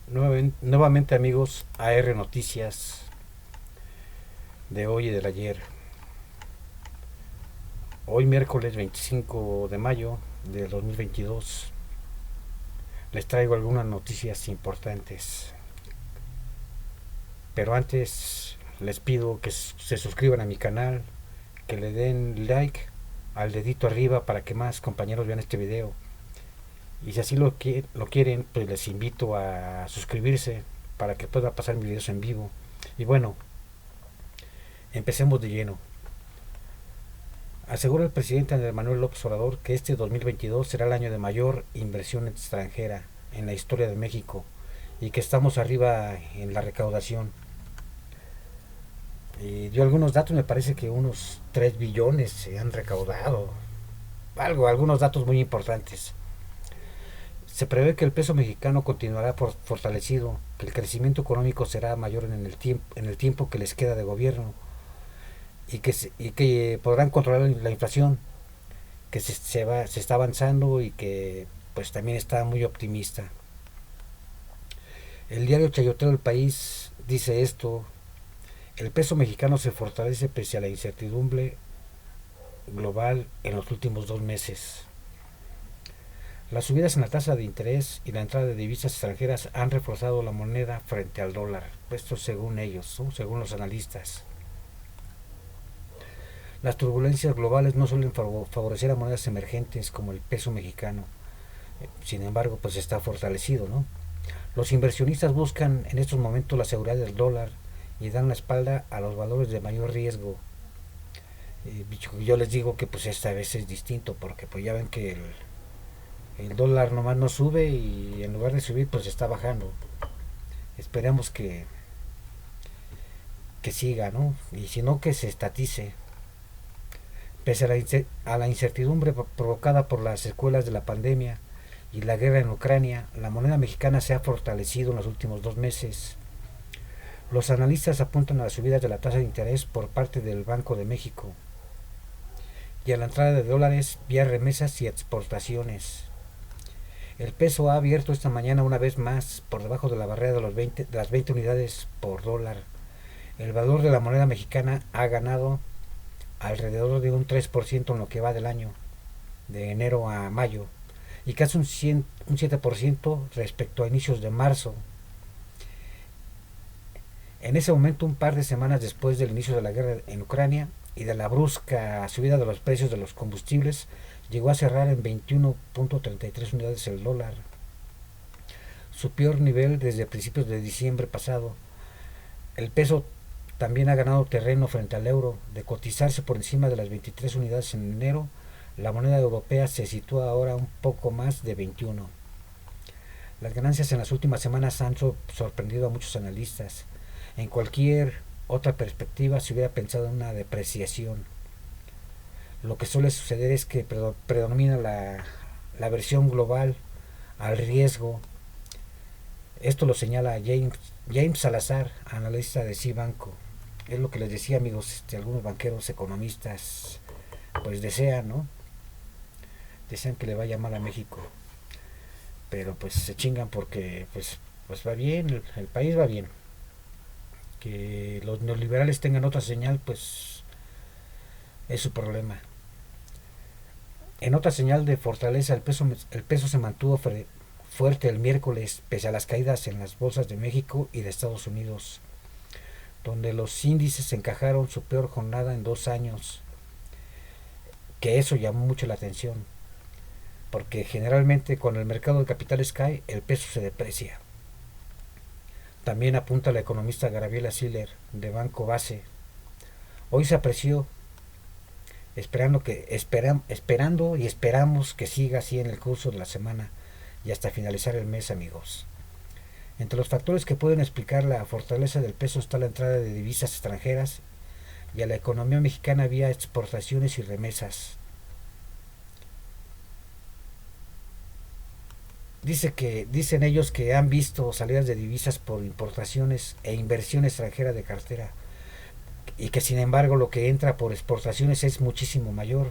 Nuevamente amigos, AR Noticias de hoy y del ayer. Hoy miércoles 25 de mayo de 2022 les traigo algunas noticias importantes. Pero antes les pido que se suscriban a mi canal, que le den like al dedito arriba para que más compañeros vean este video. Y si así lo quieren, pues les invito a suscribirse para que pueda pasar mis videos en vivo. Y bueno, empecemos de lleno. Asegura el presidente Andrés Manuel López Obrador que este 2022 será el año de mayor inversión extranjera en la historia de México y que estamos arriba en la recaudación. Y dio algunos datos, me parece que unos 3 billones se han recaudado. Algunos datos muy importantes. Se prevé que el peso mexicano continuará fortalecido, que el crecimiento económico será mayor en el tiempo que les queda de gobierno y que podrán controlar la inflación, que se está avanzando y que pues también está muy optimista. El diario Chayotero del País dice esto: el peso mexicano se fortalece pese a la incertidumbre global en los últimos 2 meses. Las subidas en la tasa de interés y la entrada de divisas extranjeras han reforzado la moneda frente al dólar. Esto según ellos, ¿no? Según los analistas. Las turbulencias globales no suelen favorecer a monedas emergentes como el peso mexicano. Sin embargo, pues está fortalecido, ¿no? Los inversionistas buscan en estos momentos la seguridad del dólar y dan la espalda a los valores de mayor riesgo. Yo les digo que pues esta vez es distinto porque pues ya ven que el dólar nomás no sube y en lugar de subir pues está bajando. Esperemos que siga, ¿no? Y si no, que se estatice. Pese a la incertidumbre provocada por las secuelas de la pandemia y la guerra en Ucrania, la moneda mexicana se ha fortalecido en los últimos 2 meses. Los analistas apuntan a las subidas de la tasa de interés por parte del Banco de México y a la entrada de dólares vía remesas y exportaciones. El peso ha abierto esta mañana una vez más por debajo de la barrera de las 20 unidades por dólar. El valor de la moneda mexicana ha ganado alrededor de un 3% en lo que va del año, de enero a mayo, y casi un 7% respecto a inicios de marzo. En ese momento, un par de semanas después del inicio de la guerra en Ucrania y de la brusca subida de los precios de los combustibles, llegó a cerrar en 21.33 unidades el dólar, su peor nivel desde principios de diciembre pasado. El peso también ha ganado terreno frente al euro. De cotizarse por encima de las 23 unidades en enero, la moneda europea se sitúa ahora un poco más de 21. Las ganancias en las últimas semanas han sorprendido a muchos analistas. En cualquier otra perspectiva se hubiera pensado en una depreciación. Lo que suele suceder es que predomina la versión global al riesgo. Esto lo señala James Salazar, analista de Cibanco. Es lo que les decía, amigos, algunos banqueros economistas pues desean, ¿no? Desean que le vaya mal a México, pero pues se chingan porque pues va bien, el país va bien. Que los neoliberales tengan otra señal, pues es su problema. En otra señal de fortaleza, el peso se mantuvo fuerte el miércoles pese a las caídas en las bolsas de México y de Estados Unidos, donde los índices encajaron su peor jornada en 2 años. Que eso llamó mucho la atención, porque generalmente cuando el mercado de capitales cae, el peso se deprecia. También apunta la economista Gabriela Siller, de Banco Base. Hoy se apreció, esperando y esperamos que siga así en el curso de la semana y hasta finalizar el mes, amigos. Entre los factores que pueden explicar la fortaleza del peso está la entrada de divisas extranjeras y a la economía mexicana vía exportaciones y remesas. Dicen ellos que han visto salidas de divisas por importaciones e inversión extranjera de cartera y que sin embargo lo que entra por exportaciones es muchísimo mayor.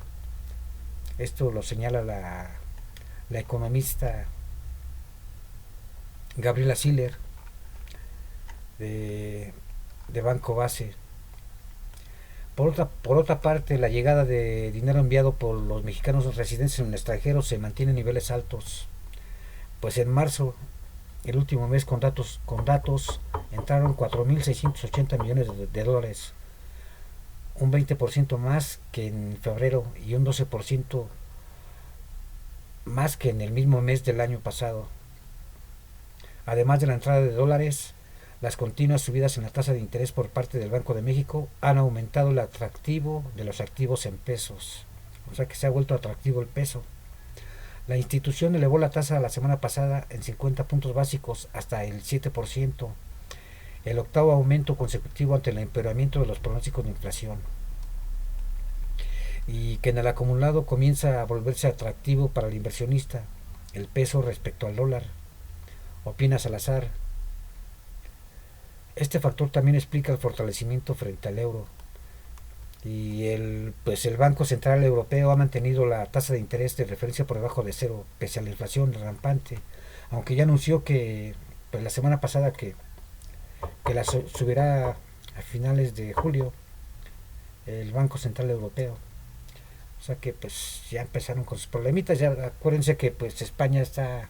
Esto lo señala la economista Gabriela Siller. de, de banco base. Por otra parte, la llegada de dinero enviado por los mexicanos residentes en el extranjero se mantiene en niveles altos. Pues en marzo, el último mes con datos entraron 4.680 millones de dólares, un 20% más que en febrero y un 12% más que en el mismo mes del año pasado. Además de la entrada de dólares, las continuas subidas en la tasa de interés por parte del Banco de México han aumentado el atractivo de los activos en pesos. O sea que se ha vuelto atractivo el peso. La institución elevó la tasa la semana pasada en 50 puntos básicos hasta el 7%, el octavo aumento consecutivo ante el empeoramiento de los pronósticos de inflación, y que en el acumulado comienza a volverse atractivo para el inversionista el peso respecto al dólar, opina Salazar. Este factor también explica el fortalecimiento frente al euro. Y el Banco Central Europeo ha mantenido la tasa de interés de referencia por debajo de cero, pese a la inflación rampante, aunque ya anunció que pues, la semana pasada que la subirá a finales de julio el Banco Central Europeo. O sea que pues ya empezaron con sus problemitas. Ya acuérdense que pues España está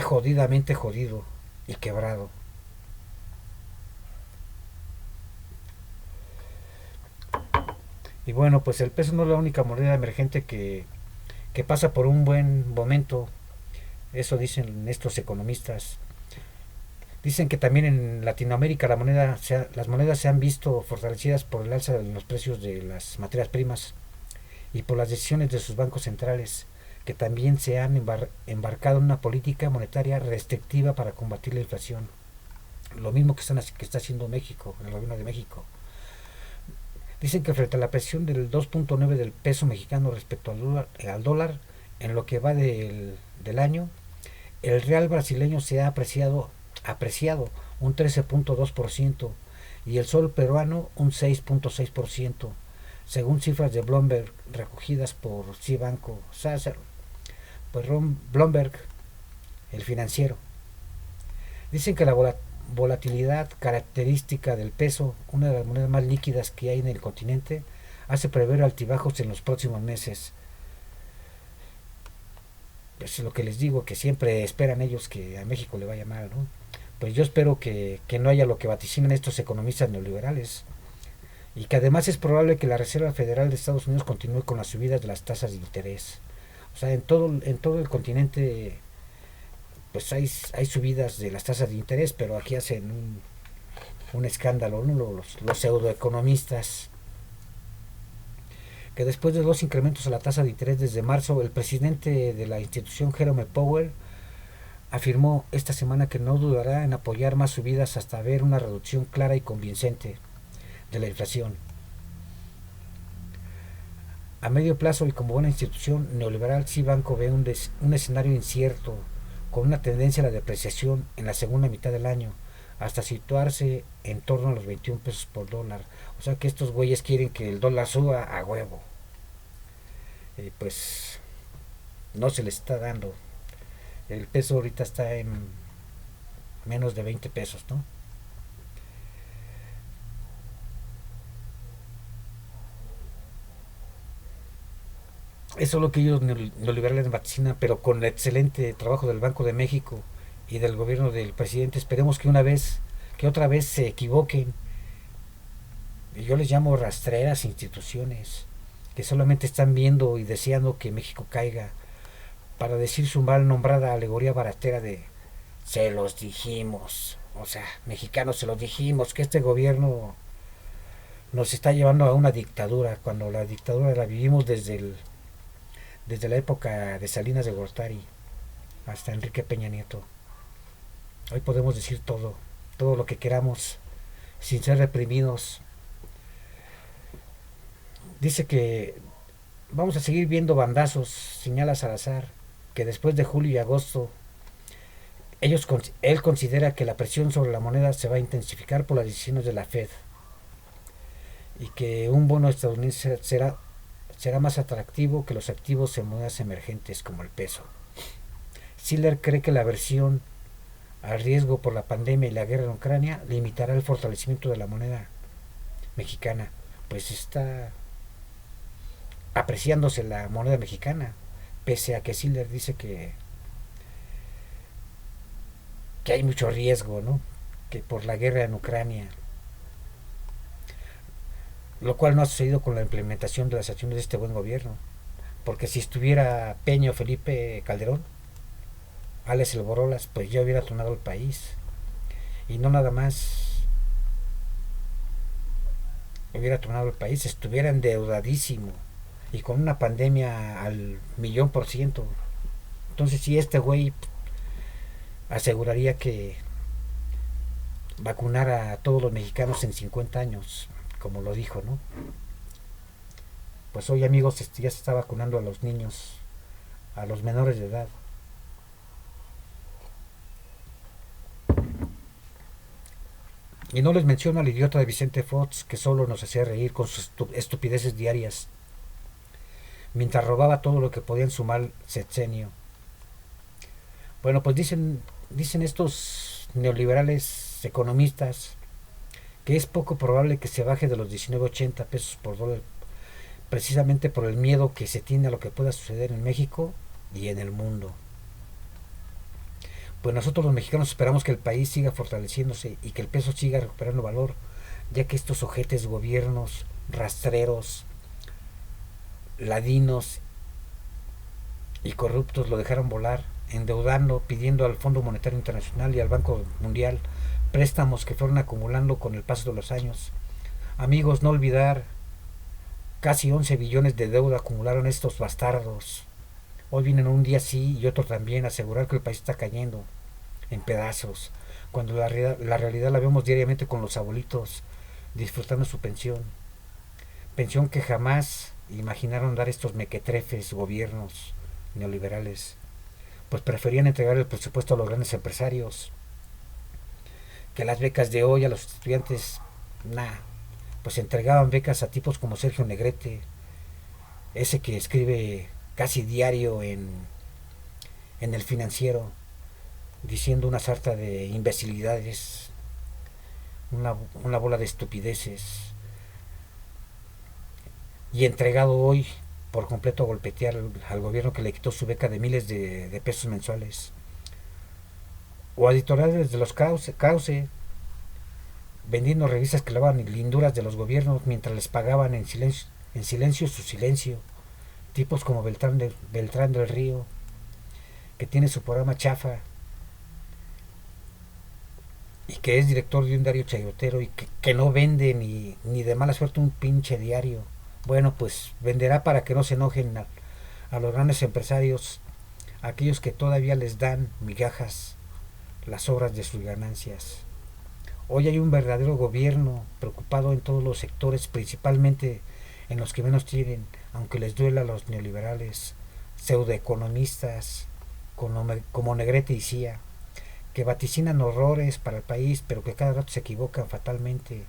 jodidamente jodido y quebrado. Y bueno, pues el peso no es la única moneda emergente que pasa por un buen momento. Eso dicen estos economistas. Dicen que también en Latinoamérica las monedas se han visto fortalecidas por el alza de los precios de las materias primas y por las decisiones de sus bancos centrales, que también se han embarcado en una política monetaria restrictiva para combatir la inflación. Lo mismo que está haciendo México, el gobierno de México. Dicen que frente a la presión del 2.9 del peso mexicano respecto al dólar en lo que va del año, el real brasileño se ha apreciado un 13.2% y el sol peruano un 6.6%, según cifras de Bloomberg recogidas por Cibanco. Pues Bloomberg, el financiero. Dicen que la volatilidad característica del peso, una de las monedas más líquidas que hay en el continente, hace prever altibajos en los próximos meses. Pues lo que les digo, que siempre esperan ellos que a México le vaya mal, ¿no? Pues yo espero que no haya lo que vaticinan estos economistas neoliberales, y que además es probable que la Reserva Federal de Estados Unidos continúe con las subidas de las tasas de interés. O sea, en todo el continente pues hay subidas de las tasas de interés, pero aquí hacen un escándalo, ¿no? Los pseudoeconomistas, que después de dos incrementos a la tasa de interés desde marzo, el presidente de la institución, Jerome Powell, afirmó esta semana que no dudará en apoyar más subidas hasta ver una reducción clara y convincente de la inflación. A medio plazo y como buena institución neoliberal, Cibanco ve un escenario incierto, con una tendencia a la depreciación en la segunda mitad del año, hasta situarse en torno a los 21 pesos por dólar. O sea que estos güeyes quieren que el dólar suba a huevo. Pues no se les está dando. El peso ahorita está en menos de 20 pesos, ¿no? Eso es lo que ellos neoliberales vaticinan, pero con el excelente trabajo del Banco de México y del gobierno del presidente, esperemos que otra vez se equivoquen. Yo les llamo rastreras instituciones que solamente están viendo y deseando que México caiga para decir su mal nombrada alegoría baratera de se los dijimos. O sea, mexicanos se los dijimos que este gobierno nos está llevando a una dictadura, cuando la dictadura la vivimos desde la época de Salinas de Gortari hasta Enrique Peña Nieto. Hoy podemos decir todo lo que queramos, sin ser reprimidos. Dice que vamos a seguir viendo bandazos, señala Salazar, que después de julio y agosto él considera que la presión sobre la moneda se va a intensificar por las decisiones de la Fed, y que un bono estadounidense será más atractivo que los activos en monedas emergentes como el peso. Siller cree que la versión al riesgo por la pandemia y la guerra en Ucrania, limitará el fortalecimiento de la moneda mexicana. Pues está apreciándose la moneda mexicana, pese a que Siller dice que hay mucho riesgo, ¿no? Que por la guerra en Ucrania, lo cual no ha sucedido con la implementación de las acciones de este buen gobierno. Porque si estuviera Peña o Felipe Calderón, Alex El Borolas, pues ya hubiera tronado el país. Y no nada más hubiera tronado el país, estuviera endeudadísimo y con una pandemia al 1,000,000%. Entonces, si este güey aseguraría que vacunara a todos los mexicanos en 50 años, como lo dijo, ¿no? Pues hoy, amigos, ya se está vacunando a los niños, a los menores de edad. Y no les menciono al idiota de Vicente Fox, que solo nos hacía reír con sus estupideces diarias, mientras robaba todo lo que podía en su mal sexenio. Bueno, pues dicen estos neoliberales economistas que es poco probable que se baje de los 19.80 pesos por dólar, precisamente por el miedo que se tiene a lo que pueda suceder en México y en el mundo. Pues nosotros los mexicanos esperamos que el país siga fortaleciéndose y que el peso siga recuperando valor, ya que estos ojetes gobiernos rastreros, ladinos y corruptos lo dejaron volar, endeudando, pidiendo al Fondo Monetario Internacional y al Banco Mundial préstamos que fueron acumulando con el paso de los años. Amigos, no olvidar, casi 11 billones de deuda acumularon estos bastardos. Hoy vienen un día sí y otro también a asegurar que el país está cayendo en pedazos, cuando la realidad la vemos diariamente con los abuelitos disfrutando su pensión. Pensión que jamás imaginaron dar estos mequetrefes gobiernos neoliberales, pues preferían entregar el presupuesto a los grandes empresarios, que las becas de hoy a los estudiantes, pues entregaban becas a tipos como Sergio Negrete, ese que escribe casi diario en el Financiero, diciendo una sarta de imbecilidades, una bola de estupideces, y entregado hoy por completo a golpetear al gobierno que le quitó su beca de miles de pesos mensuales. O editoriales de los Cauce, vendiendo revistas que lavaban linduras de los gobiernos mientras les pagaban en silencio su silencio. Tipos como Beltrán del Río, que tiene su programa chafa y que es director de un diario chayotero y que no vende ni de mala suerte un pinche diario. Bueno, pues venderá para que no se enojen a los grandes empresarios, a aquellos que todavía les dan migajas las obras de sus ganancias. Hoy hay un verdadero gobierno preocupado en todos los sectores, principalmente en los que menos tienen, aunque les duela a los neoliberales, pseudoeconomistas, como Negrete y Cía, que vaticinan horrores para el país, pero que cada rato se equivocan fatalmente.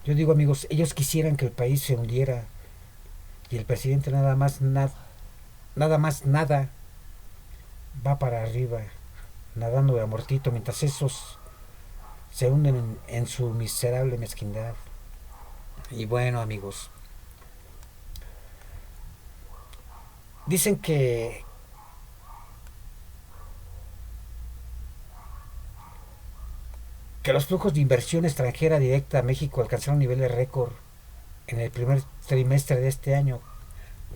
Yo digo, amigos, ellos quisieran que el país se hundiera y el presidente nada más nada va para arriba, nadando de amortito, mientras esos se hunden en su miserable mezquindad. Y bueno, amigos, dicen que los flujos de inversión extranjera directa a México alcanzaron niveles récord en el primer trimestre de este año,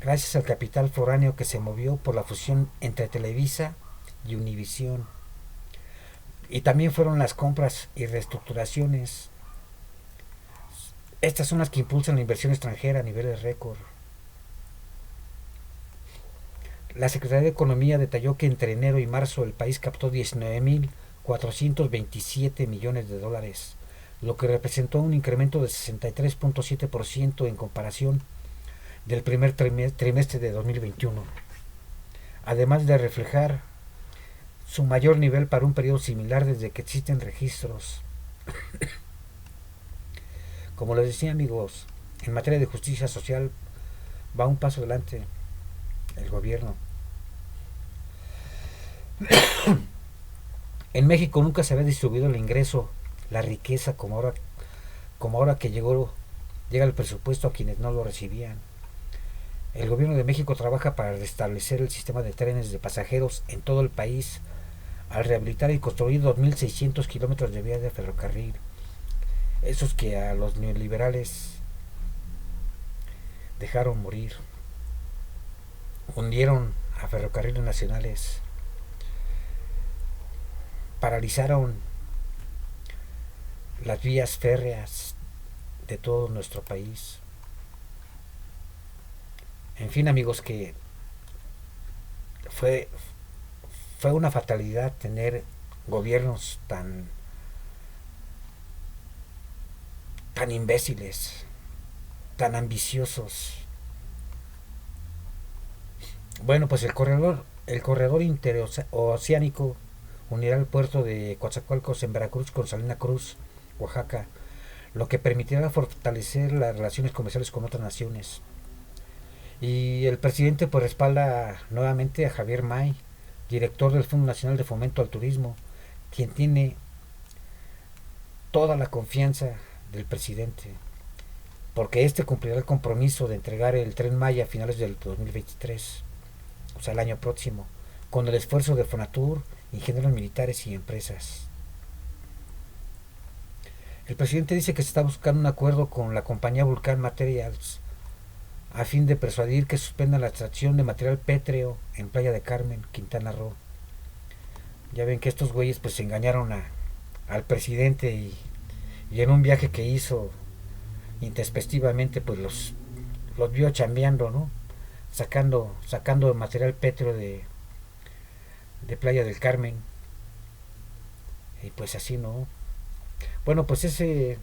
gracias al capital foráneo que se movió por la fusión entre Televisa y Univisión. Y también fueron las compras y reestructuraciones. Estas son las que impulsan la inversión extranjera a niveles récord. La Secretaría de Economía detalló que entre enero y marzo el país captó 19.427 millones de dólares, lo que representó un incremento de 63.7% en comparación del primer trimestre de 2021, además de reflejar su mayor nivel para un periodo similar desde que existen registros. Como les decía, amigos, en materia de justicia social va un paso adelante el gobierno. En México nunca se había distribuido el ingreso, la riqueza como ahora que llega el presupuesto a quienes no lo recibían. El gobierno de México trabaja para restablecer el sistema de trenes de pasajeros en todo el país al rehabilitar y construir 2.600 kilómetros de vía de ferrocarril. Esos que a los neoliberales dejaron morir. Hundieron a ferrocarriles nacionales. Paralizaron las vías férreas de todo nuestro país. En fin, amigos, que fue, fue una fatalidad tener gobiernos tan imbéciles, tan ambiciosos. Bueno, pues el corredor interoceánico unirá el puerto de Coatzacoalcos en Veracruz con Salina Cruz, Oaxaca, lo que permitirá fortalecer las relaciones comerciales con otras naciones. Y el presidente pues respalda nuevamente a Javier May, director del Fondo Nacional de Fomento al Turismo, quien tiene toda la confianza del presidente, porque este cumplirá el compromiso de entregar el Tren Maya a finales del 2023, o sea, el año próximo, con el esfuerzo de Fonatur, ingenieros militares y empresas. El presidente dice que se está buscando un acuerdo con la compañía Vulcan Materials a fin de persuadir que suspendan la extracción de material pétreo en Playa de Carmen, Quintana Roo. Ya ven que estos güeyes pues engañaron al presidente y en un viaje que hizo intempestivamente pues los vio chambeando, ¿no? Sacando material pétreo de Playa del Carmen. Y pues así, ¿no? Bueno, pues ese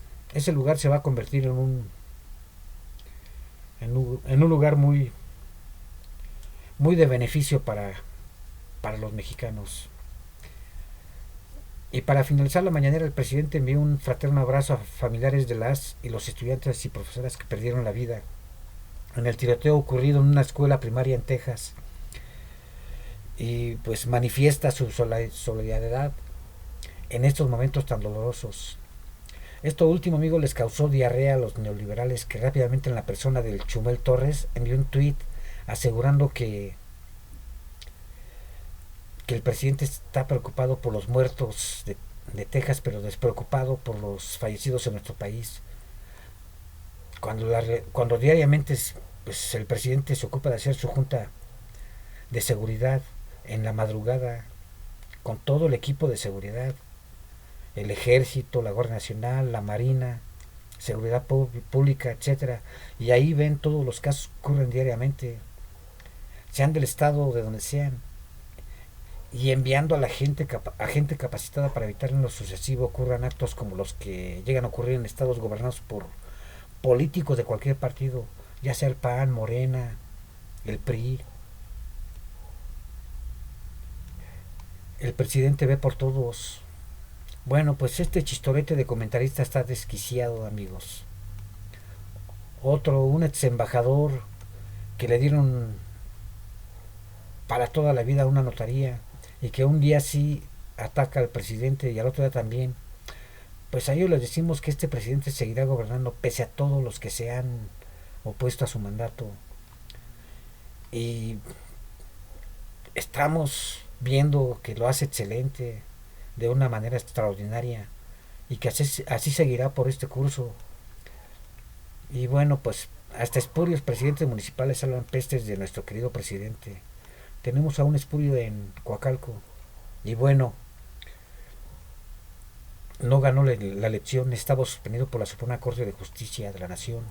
lugar se va a convertir en un lugar muy de beneficio para los mexicanos. Y para finalizar la mañanera, el presidente envió un fraterno abrazo a familiares de las y los estudiantes y profesoras que perdieron la vida en el tiroteo ocurrido en una escuela primaria en Texas. Y pues manifiesta su solidaridad en estos momentos tan dolorosos. Esto último, amigo, les causó diarrea a los neoliberales, que rápidamente en la persona del Chumel Torres envió un tuit asegurando que el presidente está preocupado por los muertos de Texas, pero despreocupado por los fallecidos en nuestro país. Cuando diariamente pues, el presidente se ocupa de hacer su junta de seguridad en la madrugada con todo el equipo de seguridad, el ejército, la Guardia Nacional, la Marina, seguridad pública, etcétera, y ahí ven todos los casos que ocurren diariamente, sean del estado o de donde sean, y enviando a la gente capacitada para evitar en lo sucesivo ocurran actos como los que llegan a ocurrir en estados gobernados por políticos de cualquier partido, ya sea el PAN, Morena, el PRI. El presidente ve por todos. Bueno, pues este chistorete de comentarista está desquiciado, amigos. Un ex embajador que le dieron para toda la vida una notaría y que un día sí ataca al presidente y al otro día también. Pues a ellos les decimos que este presidente seguirá gobernando pese a todos los que se han opuesto a su mandato. Y estamos viendo que lo hace excelente, de una manera extraordinaria, y que así seguirá por este curso. Y bueno, pues hasta espurios presidentes municipales hablan pestes de nuestro querido presidente. Tenemos a un espurio en Coacalco, y bueno, no ganó la elección, estaba suspendido por la Suprema Corte de Justicia de la Nación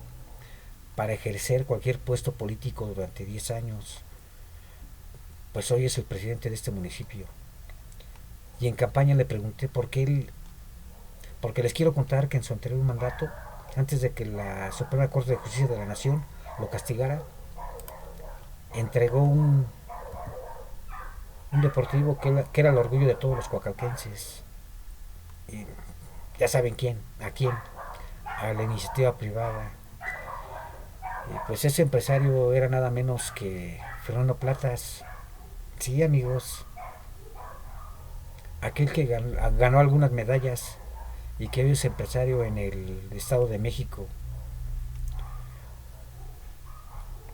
para ejercer cualquier puesto político durante 10 años. Pues hoy es el presidente de este municipio. Y en campaña le pregunté porque les quiero contar que en su anterior mandato, antes de que la Suprema Corte de Justicia de la Nación lo castigara, entregó un deportivo que era el orgullo de todos los coacalquenses. Y ya saben a quién, a la iniciativa privada. Y pues ese empresario era nada menos que Fernando Platas. Sí, amigos, aquel que ganó algunas medallas y que hoy es empresario en el Estado de México,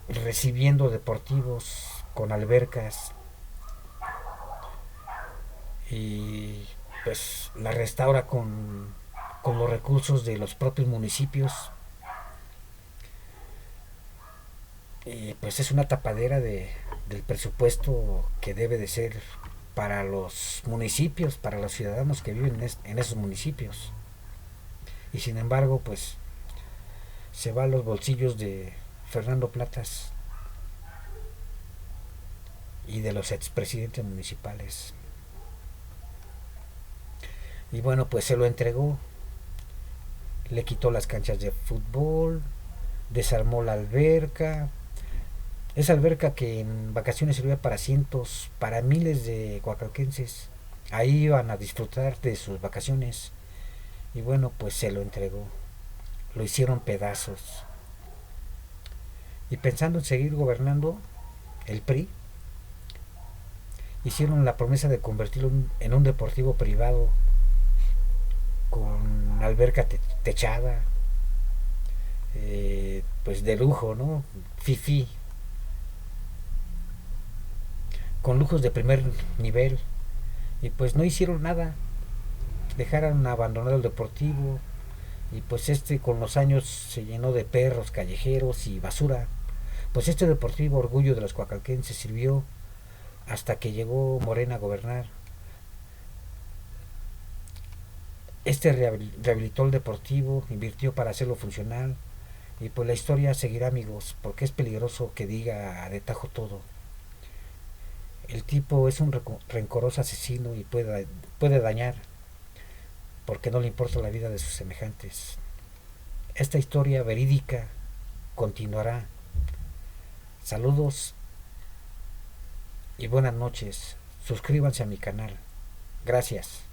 recibiendo deportivos con albercas y pues la restaura con los recursos de los propios municipios. Y pues es una tapadera del presupuesto que debe de ser para los municipios, para los ciudadanos que viven en esos municipios. Y sin embargo, pues se va a los bolsillos de Fernando Platas y de los expresidentes municipales. Y bueno, pues se lo entregó, le quitó las canchas de fútbol, desarmó la alberca, esa alberca que en vacaciones servía para cientos, para miles de coacalquenses. Ahí iban a disfrutar de sus vacaciones. Y bueno, pues se lo entregó. Lo hicieron pedazos. Y pensando en seguir gobernando, el PRI hicieron la promesa de convertirlo en un deportivo privado con alberca techada, pues de lujo, ¿no? Fifi, con lujos de primer nivel. Y pues no hicieron nada, dejaron abandonado el deportivo. Y pues con los años se llenó de perros callejeros y basura. Pues este deportivo orgullo de los coacalquenses sirvió hasta que llegó Morena a gobernar. Rehabilitó el deportivo, invirtió para hacerlo funcional. Y pues la historia seguirá, amigos, porque es peligroso que diga de tajo todo. El tipo es un rencoroso asesino y puede dañar porque no le importa la vida de sus semejantes. Esta historia verídica continuará. Saludos y buenas noches. Suscríbanse a mi canal. Gracias.